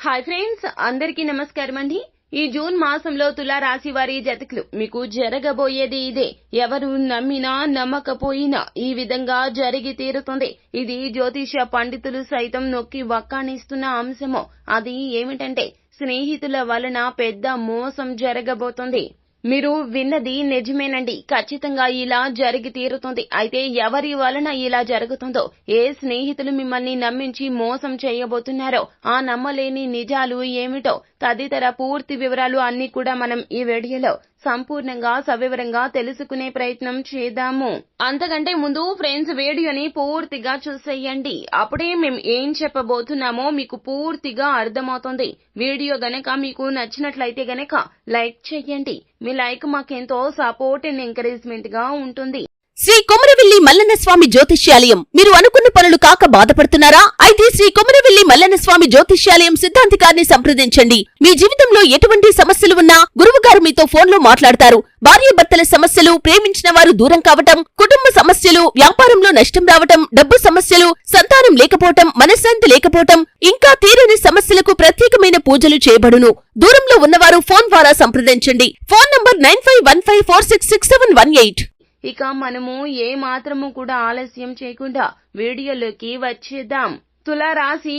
Hi friends, అందరికీ నమస్కారం అండి. ఈ జూన్ మాసంలో తులా రాశి వారి జాతకులు మీకు జరగబోయేది ఇదే. ఎవరు నమ్మినా నమ్మకపోయినా ఈ విధంగా జరిగి తీరుతుంది. ఇది జ్యోతిష పండితులు సైతం నొక్కి వక్కాణిస్తున్న అంశము. అది ఏమిటంటే స్నేహితుల వలన పెద్ద మోసం జరగబోతుంది. మీరు విన్నది నిజమేనండి. ఖచ్చితంగా ఇలా జరిగి తీరుతుంది. అయితే ఎవరి వలన ఇలా జరుగుతుందో, ఏ స్నేహితులు మిమ్మల్ని నమ్మించి మోసం చేయబోతున్నారో, ఆ నమ్మలేని నిజాలు ఏమిటో తదితర పూర్తి వివరాలు అన్ని కూడా మనం ఈ వీడియోలో సంపూర్ణంగా సవివరంగా తెలుసుకునే ప్రయత్నం చేద్దాము. అంతకంటే ముందు ఫ్రెండ్స్, వీడియోని పూర్తిగా చూసేయండి. అప్పుడే మేము ఏం చెప్పబోతున్నామో మీకు పూర్తిగా అర్థమవుతుంది. వీడియో గనక మీకు నచ్చినట్లయితే గనక లైక్ చేయండి. మీ లైక్ మాకెంతో సపోర్ట్ అండ్ ఎంకరేజ్మెంట్ గా ఉంటుంది. శ్రీ కొమరవెల్లి మల్లన్న స్వామి జ్యోతిష్యాలయం. మీరు అనుకున్న పనులు కాక బాధపడుతున్నారా? అయితే శ్రీ కొమరవెల్లి మల్లన్న స్వామి జ్యోతిష్యాలయం సిద్ధాంతికారిని సంప్రదించండి. మీ జీవితంలో ఎటువంటి సమస్యలు ఉన్నా గురువు గారు మీతో ఫోన్ లో మాట్లాడతారు. భార్యాభర్తల సమస్యలు, ప్రేమించిన వారు దూరం కావటం, కుటుంబ సమస్యలు, వ్యాపారంలో నష్టం రావటం, డబ్బు సమస్యలు, సంతానం లేకపోవటం, మనశ్శాంతి లేకపోవటం, ఇంకా తీరని సమస్యలకు ప్రత్యేకమైన పూజలు చేయబడును. దూరంలో ఉన్నవారు ఫోన్ ద్వారా సంప్రదించండి. Phone number 9515466718. ఇక మనము ఏ మాత్రము కూడా ఆలస్యం చేయకుండా వీడియోలోకి వచ్చేద్దాం. తులా రాశి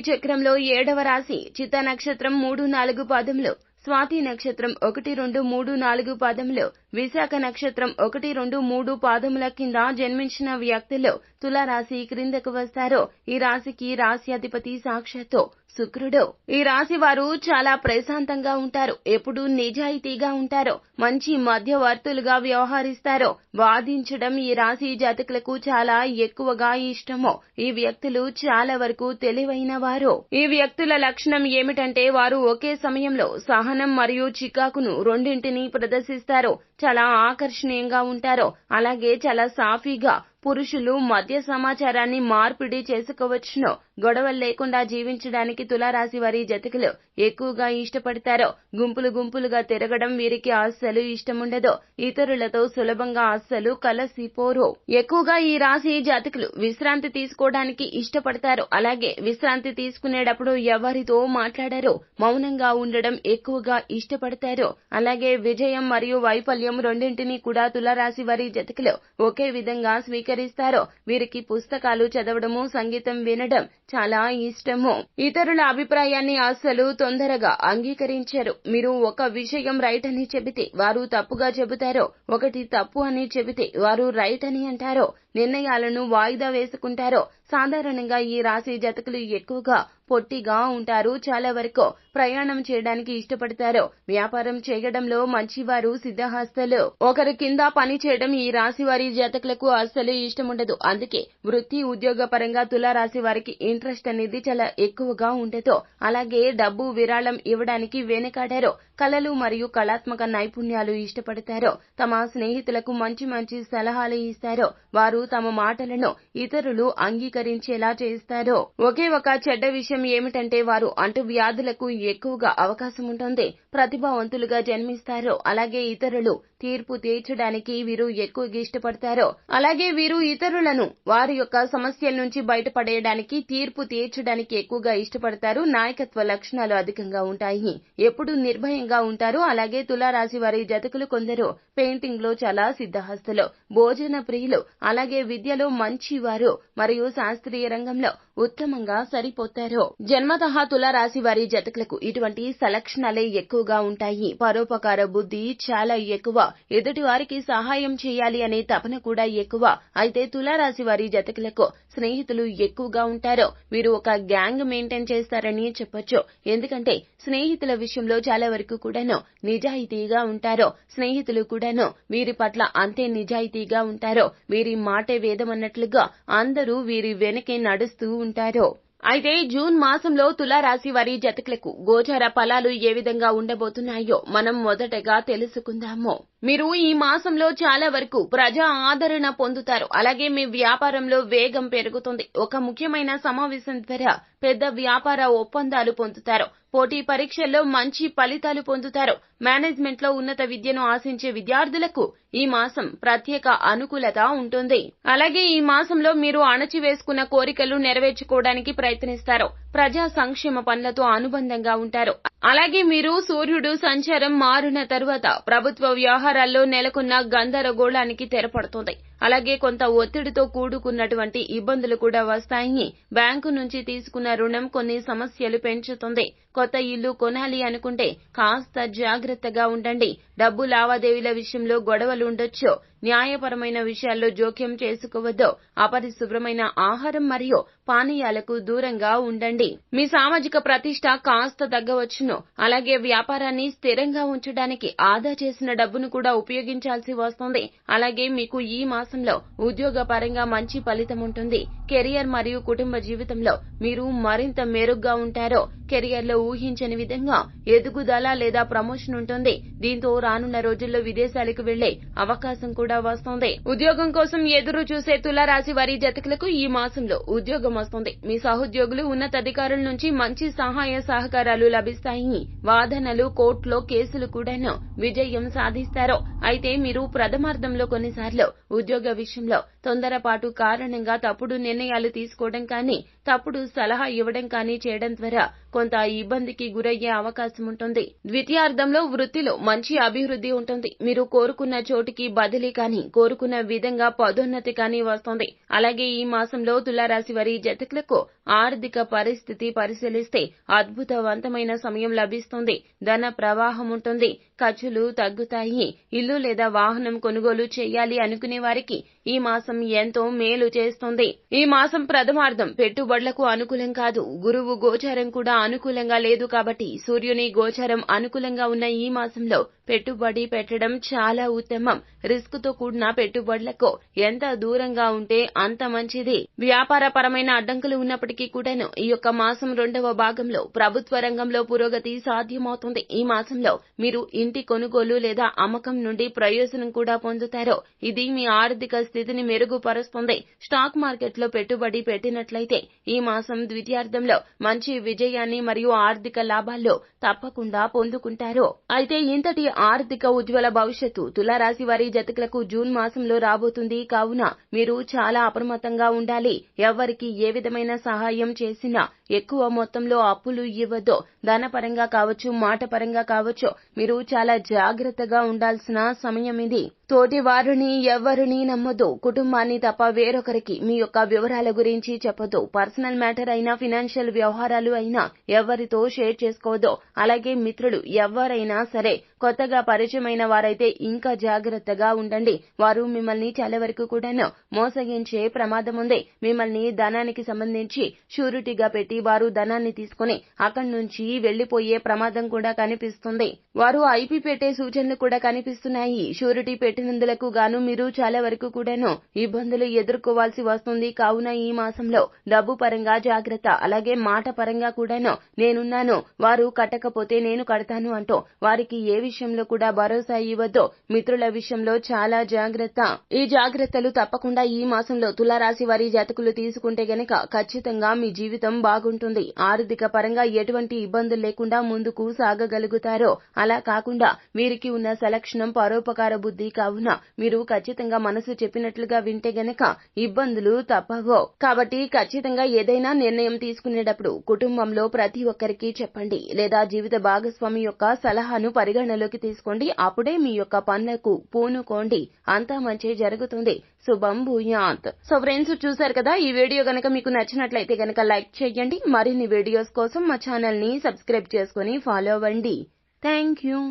చక్రంలో 7వ రాశి. చిత్త నక్షత్రం 3-4 పాదములు, స్వాతి నక్షత్రం 1-2-3-4 పాదములు, విశాఖ నక్షత్రం 1-2-3 పాదముల కింద జన్మించిన వ్యక్తులు తులారాశి క్రిందకు వస్తారు. ఈ రాశికి రాశ్యాధిపతి సాక్షాత్తు శుక్రుడు. ఈ రాశి వారు చాలా ప్రశాంతంగా ఉంటారు. ఎప్పుడు నిజాయితీగా ఉంటారో, మంచి మధ్యవర్తులుగా వ్యవహరిస్తారో. వాదించడం ఈ రాశి జాతకులకు చాలా ఎక్కువగా ఇష్టమో. ఈ వ్యక్తులు చాలా వరకు తెలివైన వారు. ఈ వ్యక్తుల లక్షణం ఏమిటంటే వారు ఒకే సమయంలో సహనం మరియు చికాకును రెండింటినీ ప్రదర్శిస్తారు. చాలా ఆకర్షణీయంగా ఉంటారో, అలాగే చాలా సాఫీగా పురుషులు మధ్య సమాచారాన్ని మార్పిడి చేసుకోవచ్చును. గొడవలు లేకుండా జీవించడానికి తులారాశి వారి జాతకులు ఎక్కువగా ఇష్టపడతారో. గుంపులుగా తిరగడం వీరికి అస్సలు ఇష్టముండదు. ఇతరులతో సులభంగా అస్సలు కలసిపోరు. ఎక్కువగా ఈ రాశి జాతకులు విశ్రాంతి తీసుకోవడానికి ఇష్టపడతారు. అలాగే విశ్రాంతి తీసుకునేటప్పుడు ఎవరితో మాట్లాడారో, మౌనంగా ఉండడం ఎక్కువగా ఇష్టపడతారు. అలాగే విజయం మరియు వైఫల్యం రెండింటినీ కూడా తులారాశి వారి జాతకులు ఒకే విధంగా స్వీకరిస్తారో. వీరికి పుస్తకాలు చదవడము, సంగీతం వినడం చాలా ఇష్టము. ఇతరుల అభిప్రాయాన్ని అస్సలు తొందరగా అంగీకరించారు. మీరు ఒక విషయం రైట్ అని చెబితే వారు తప్పుగా చెబుతారో, ఒకటి తప్పు అని చెబితే వారు రైట్ అని అంటారో. నిర్ణయాలను వాయిదా వేసుకుంటారో. సాధారణంగా ఈ రాశి జాతకులు ఎక్కువగా పొట్టిగా ఉంటారు. చాలా వరకు ప్రయాణం చేయడానికి ఇష్టపడతారు. వ్యాపారం చేయడంలో మంచివారు, సిద్ధహస్తులు. ఒకరి కింద పని చేయడం ఈ రాశి వారి జాతకులకు అస్సలు ఇష్టముండదు. అందుకే వృత్తి ఉద్యోగ పరంగా తులారాశి వారికి ఇంట్రెస్ట్ అనేది చాలా ఎక్కువగా ఉండదు. అలాగే డబ్బు విరాళం ఇవ్వడానికి వెనకాడారో. కళలు మరియు కళాత్మక నైపుణ్యాలు ఇష్టపడతారో. తమ స్నేహితులకు మంచి సలహాలు ఇస్తారో. వారు తమ మాటలను ఇతరులు అంగీకరించేలా చేస్తారో. ఒకే ఒక చెడ్డ విషయం ఏమిటంటే వారు అంటువ్యాధులకు ఎక్కువగా అవకాశం ఉంటుంది. ప్రతిభావంతులుగా జన్మిస్తారో. అలాగే ఇతరులు తీర్పు తీర్చడానికి వీరు ఎక్కువగా ఇష్టపడతారో. అలాగే వీరు ఇతరులను వారి యొక్క సమస్యల నుంచి బయటపడేయడానికి, తీర్పు తీర్చడానికి ఎక్కువగా ఇష్టపడతారు. నాయకత్వ లక్షణాలు అధికంగా ఉంటాయి. ఎప్పుడు నిర్భయంగా ఉంటారు. అలాగే తులారాశి వారి జాతకులు కొందరు పెయింటింగ్ లో చాలా సిద్ధహస్తులు, భోజన ప్రియులు, అలాగే విద్యలో మంచివారు మరియు శాస్త్రీయ రంగంలో ఉత్తమంగా సరిపోతారు. జన్మతః తులారాశి వారి జాతకులకు ఇటువంటి సలక్షణాలే ఎక్కువగా ఉంటాయి. పరోపకార బుద్ధి చాలా ఎక్కువ. ఎదుటి వారికి సహాయం చేయాలి అనే తపన కూడా ఎక్కువ. అయితే తులారాశి వారి జాతకులకు స్నేహితులు ఎక్కువగా ఉంటారో. వీరు ఒక గ్యాంగ్ మెయింటైన్ చేస్తారని చెప్పొచ్చు. ఎందుకంటే స్నేహితుల విషయంలో చాలా వరకు కూడాను నిజాయితీగా ఉంటారో. స్నేహితులు కూడాను వీరి పట్ల అంతే నిజాయితీగా ఉంటారో. వీరి మాటే వేదమన్నట్లుగా అందరూ వీరి వెనకే నడుస్తూ ఉంటారో. అయితే జూన్ మాసంలో తులారాశి వారి జాతకులకు గోచార ఫలాలు ఏ విధంగా ఉండబోతున్నాయో మనం మొదటగా తెలుసుకుందాము. మీరు ఈ మాసంలో చాలా వరకు ప్రజా ఆదరణ పొందుతారు. అలాగే మీ వ్యాపారంలో వేగం పెరుగుతుంది. ఒక ముఖ్యమైన సమావేశం ద్వారా పెద్ద వ్యాపార ఒప్పందాలు పొందుతారు. పోటీ పరీక్షల్లో మంచి ఫలితాలు పొందుతారు. మేనేజ్మెంట్ లో ఉన్నత విద్యను ఆశించే విద్యార్థులకు ఈ మాసం ప్రత్యేక అనుకూలత ఉంటుంది. అలాగే ఈ మాసంలో మీరు అణచివేసుకున్న కోరికలు నెరవేర్చుకోవడానికి ప్రయత్నిస్తారు. ప్రజా సంక్షేమ పనులతో అనుబంధంగా ఉంటారు. అలాగే మీరు సూర్యుడు సంచారం మారిన తరువాత ప్రభుత్వ వ్యవహారాల్లో నెలకొన్న గందరగోళానికి తెరపడుతుంది. అలాగే కొంత ఒత్తిడితో కూడుకున్నటువంటి ఇబ్బందులు కూడా వస్తాయి. బ్యాంకు నుంచి తీసుకున్న రుణం కొన్ని సమస్యలు పెంచుతుంది. కొత్త ఇల్లు కొనాలి అనుకుంటే కాస్త జాగ్రత్తగా ఉండండి. డబ్బు లావాదేవీల విషయంలో గొడవలు ఉండొచ్చు. న్యాయపరమైన విషయాల్లో జోక్యం చేసుకోవద్దు. అపరిశుభ్రమైన ఆహారం మరియు పానీయాలకు దూరంగా ఉండండి. మీ సామాజిక ప్రతిష్ట కాస్త తగ్గవచ్చును. అలాగే వ్యాపారాన్ని స్థిరంగా ఉంచడానికి ఆదా చేసిన డబ్బును కూడా ఉపయోగించాల్సి వస్తుంది. అలాగే మీకు ఈ మాసంలో ఉద్యోగ పరంగా మంచి ఫలితం ఉంటుంది. కెరియర్ మరియు కుటుంబ జీవితంలో మీరు మరింత మెరుగ్గా ఉంటారు. కెరియర్ లో ఊహించని విధంగా ఎదుగుదల లేదా ప్రమోషన్ ఉంటుంది. దీంతో రానున్న రోజుల్లో విదేశాలకు వెళ్లే అవకాశం కూడా వస్తుంది. ఉద్యోగం కోసం ఎదురు చూసే తులారాశి వారి జాతకులకు ఈ మాసంలో ఉద్యోగం వస్తుంది. మీ సహోద్యోగులు ఉన్నతాధికారుల నుంచి మంచి సహాయ సహకారాలు లభిస్తాయి. వాదనలు, కోర్టులో కేసులు కూడాను విజయం సాధిస్తారు. అయితే మీరు ప్రథమార్థంలో కొన్నిసార్లు ఉద్యోగ విషయంలో తొందరపాటు కారణంగా తప్పుడు నిర్ణయాలు తీసుకోవడం కానీ, తప్పుడు సలహా ఇవ్వడం కానీ చేయడం ద్వారా కొంత ఇబ్బందికి గురయ్యే అవకాశం ఉంటుంది. ద్వితీయార్థంలో వృత్తిలో మంచి అభివృద్ధి ఉంటుంది. మీరు కోరుకున్న చోటికి బదిలీ కానీ, కోరుకున్న విధంగా పదోన్నతి కానీ వస్తుంది. అలాగే ఈ మాసంలో తులారాశి వారి జాతకులకు ఆర్థిక పరిస్థితి పరిశీలిస్తే అద్భుతవంతమైన సమయం లభిస్తుంది. ధన ప్రవాహం ఉంటుంది. ఖర్చులు తగ్గుతాయి. ఇల్లు లేదా వాహనం కొనుగోలు చేయాలి అనుకునే వారికి ఈ మాసం ఎంతో మేలు చేస్తుంది. ఈ మాసం ప్రథమార్థం పెట్టుబడులకు అనుకూలం కాదు. గురువు గోచారం కూడా అనుకూలంగా లేదు కాబట్టి సూర్యుని గోచారం అనుకూలంగా ఉన్న ఈ మాసంలో పెట్టుబడి పెట్టడం చాలా ఉత్తమం. రిస్క్ తో కూడిన పెట్టుబడులకు ఎంత దూరంగా ఉంటే అంత మంచిది. వ్యాపార పరమైన అడ్డంకులు ఉన్నప్పటికీ కూడాను ఈ యొక్క మాసం రెండవ భాగంలో ప్రభుత్వ రంగంలో పురోగతి సాధ్యమవుతుంది. ఈ మాసంలో మీరు ఇంటి కొనుగోలు లేదా అమ్మకం నుండి ప్రయోజనం కూడా పొందుతారు. ఇది మీ ఆర్థిక స్థితిని మెరుగుపరుస్తుంది. స్టాక్ మార్కెట్ లో పెట్టుబడి పెట్టినట్లయితే ఈ మాసం ద్వితీయార్థంలో మంచి విజయాన్ని మరియు ఆర్థిక లాభాల్లో తప్పకుండా పొందుకుంటారు. అయితే ఇంతటి ఆర్థిక ఉజ్వల భవిష్యత్తు తులారాశి వారి జాతకులకు జూన్ మాసంలో రాబోతుంది. కావున మీరు చాలా అప్రమత్తంగా ఉండాలి. ఎవరికి ఏ విధమైన సహాయం చేసినా ఎక్కువ మొత్తంలో అప్పులు ఇవ్వద్దు. ధనపరంగా కావచ్చు, మాట పరంగా కావచ్చు, మీరు చాలా జాగ్రత్తగా ఉండాల్సిన సమయం ఇది. తోటి వారిని ఎవరిని నమ్మొద్దు. కుటుంబాన్ని తప్ప వేరొకరికి మీ యొక్క వివరాల గురించి చెప్పొద్దు. పర్సనల్ మ్యాటర్ అయినా, ఫినాన్షియల్ వ్యవహారాలు అయినా ఎవరితో షేర్ చేసుకోవద్దు. అలాగే మిత్రులు ఎవరైనా సరే కొత్తగా పరిచయమైన వారైతే ఇంకా జాగ్రత్తగా ఉండండి. వారు మిమ్మల్ని చాలా వరకు కూడాను మోసగించే ప్రమాదం ఉంది. మిమ్మల్ని ధనానికి సంబంధించి షూరిటీగా పెట్టి వారు ధనాన్ని తీసుకుని అక్కడి నుంచి వెళ్లిపోయే ప్రమాదం కూడా కనిపిస్తుంది. వారు ఐపీ పెట్టే సూచనలు కూడా కనిపిస్తున్నాయి. షూరిటీ పెట్టినందులకు గాను మీరు చాలా వరకు కూడాను ఇబ్బందులు ఎదుర్కోవాల్సి వస్తుంది. కావున ఈ మాసంలో డబ్బు పరంగా జాగ్రత్త. అలాగే మాట పరంగా కూడాను నేనున్నాను, వారు కట్టకపోతే నేను కడతాను అంటూ వారికి ఏ విషయంలో కూడా భరోసా ఇవ్వద్దు. మిత్రుల విషయంలో చాలా జాగ్రత్త. ఈ జాగ్రత్తలు తప్పకుండా ఈ మాసంలో తులారాశి వారి జాతకులు తీసుకుంటే గనక ఖచ్చితంగా మీ జీవితం బాగుంటుంది. ఆర్థిక పరంగా ఎటువంటి ఇబ్బందులు లేకుండా ముందుకు సాగగలుగుతారు. అలా కాకుండా వీరికి ఉన్న సలక్షణం పరోపకార బుద్ధి. కావున మీరు ఖచ్చితంగా మనసు చెప్పినట్లుగా వింటే గనక ఇబ్బందులు తప్పవు. కాబట్టి ఖచ్చితంగా ఏదైనా నిర్ణయం తీసుకునేటప్పుడు కుటుంబంలో ప్రతి ఒక్కరికి చెప్పండి, లేదా జీవిత భాగస్వామి యొక్క సలహాను పరిగణలోకి తీసుకోండి. అప్పుడే మీ యొక్క పనులకు పూనుకోండి. అంతా మంచి జరుగుతుంది. శుభం భూయాత్. సో ఫ్రెండ్స్, చూశారు కదా, ఈ వీడియో గనక మీకు నచ్చినట్లయితే గనక లైక్ చేయండి. మరిన్ని వీడియోస్ కోసం మా ఛానల్ ని సబ్స్క్రైబ్ చేసుకుని ఫాలో అవ్వండి. Thank you.